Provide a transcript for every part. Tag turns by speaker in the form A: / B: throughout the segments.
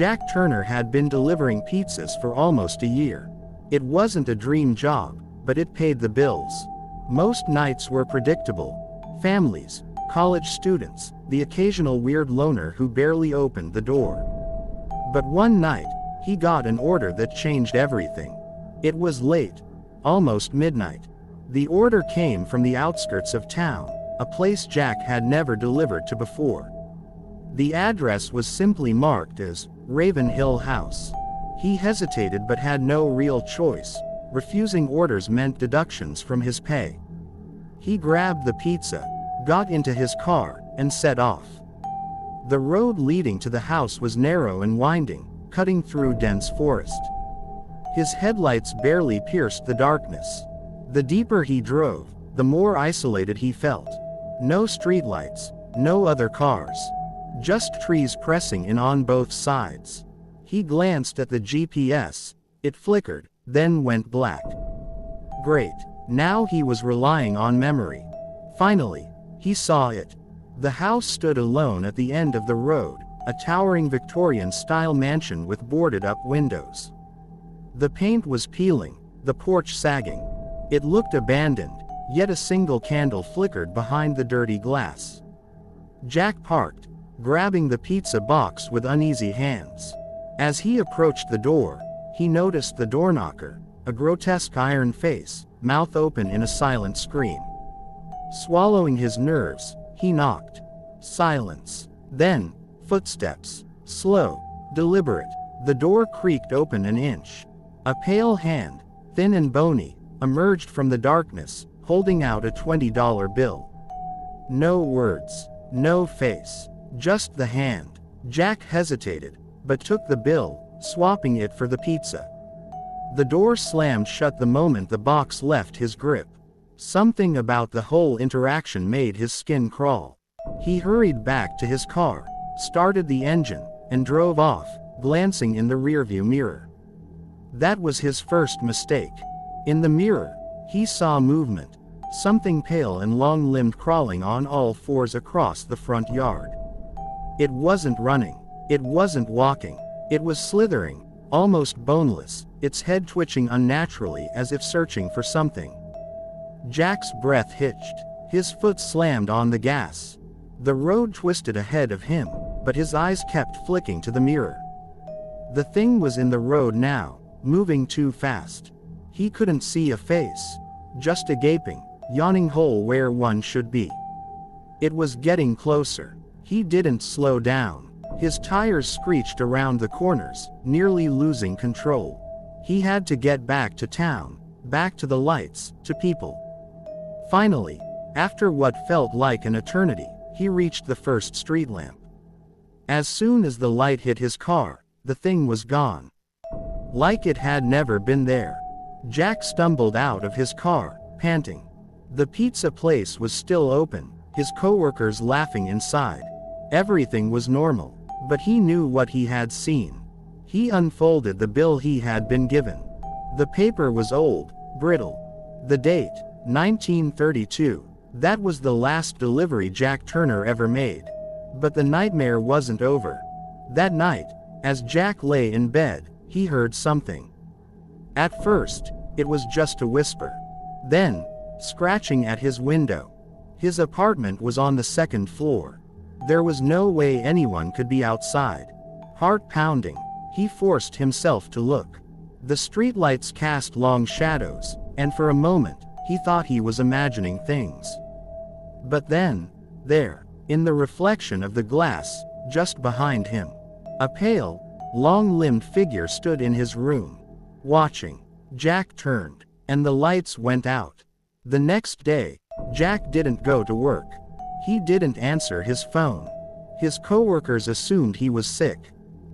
A: Jack Turner had been delivering pizzas for almost a year. It wasn't a dream job, but it paid the bills. Most nights were predictable. Families, college students, the occasional weird loner who barely opened the door. But one night, he got an order that changed everything. It was late, almost midnight. The order came from the outskirts of town, a place Jack had never delivered to before. The address was simply marked as Raven Hill House. He hesitated but had no real choice. Refusing orders meant deductions from his pay. He grabbed the pizza, got into his car, and set off. The road leading to the house was narrow and winding, cutting through dense forest. His headlights barely pierced the darkness. The deeper he drove, the more isolated he felt. No streetlights, no other cars. Just trees pressing in on both sides. He glanced at the GPS. It flickered, then went black. Great. Now he was relying on memory. Finally, he saw it. The house stood alone at the end of the road, a towering Victorian-style mansion with boarded-up windows. The paint was peeling, the porch sagging. It looked abandoned, yet a single candle flickered behind the dirty glass. Jack parked, grabbing the pizza box with uneasy hands. As he approached the door, he noticed the doorknocker, a grotesque iron face, mouth open in a silent scream. Swallowing his nerves, he knocked. Silence. Then, footsteps. Slow, deliberate. The door creaked open an inch. A pale hand, thin and bony, emerged from the darkness, holding out a $20 bill. No words, no face, just the hand. Jack hesitated, but took the bill, swapping it for the pizza. The door slammed shut the moment the box left his grip. Something about the whole interaction made his skin crawl. He hurried back to his car, started the engine, and drove off, glancing in the rearview mirror. That was his first mistake. In the mirror, he saw movement, something pale and long-limbed crawling on all fours across the front yard. It wasn't running. It wasn't walking. It was slithering, almost boneless, its head twitching unnaturally as if searching for something. Jack's breath hitched. His foot slammed on the gas. The road twisted ahead of him, but his eyes kept flicking to the mirror. The thing was in the road now, moving too fast. He couldn't see a face, just a gaping, yawning hole where one should be. It was getting closer. He didn't slow down. His tires screeched around the corners, nearly losing control. He had to get back to town, back to the lights, to people. Finally, after what felt like an eternity, he reached the first street lamp. As soon as the light hit his car, the thing was gone. Like it had never been there. Jack stumbled out of his car, panting. The pizza place was still open, his coworkers laughing inside. Everything was normal, but he knew what he had seen. He unfolded the bill he had been given. The paper was old, brittle. The date, 1932. That was the last delivery Jack Turner ever made. But the nightmare wasn't over. That night, as Jack lay in bed, he heard something. At first, it was just a whisper. Then, scratching at his window. His apartment was on the second floor. There was no way anyone could be outside. Heart pounding, he forced himself to look. The streetlights cast long shadows, and for a moment, he thought he was imagining things. But then, there, in the reflection of the glass, just behind him, a pale, long-limbed figure stood in his room, watching. Jack turned, and the lights went out. The next day, Jack didn't go to work. He didn't answer his phone. His coworkers assumed he was sick.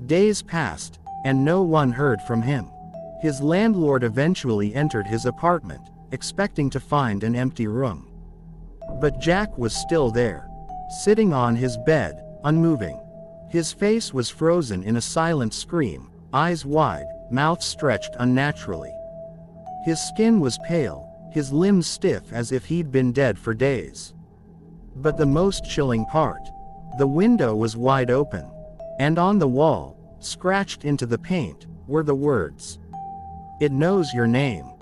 A: Days passed, and no one heard from him. His landlord eventually entered his apartment, expecting to find an empty room. But Jack was still there, sitting on his bed, unmoving. His face was frozen in a silent scream, eyes wide, mouth stretched unnaturally. His skin was pale, his limbs stiff as if he'd been dead for days. But the most chilling part, the window was wide open, and on the wall, Scratched into the paint were the words, "It knows your name."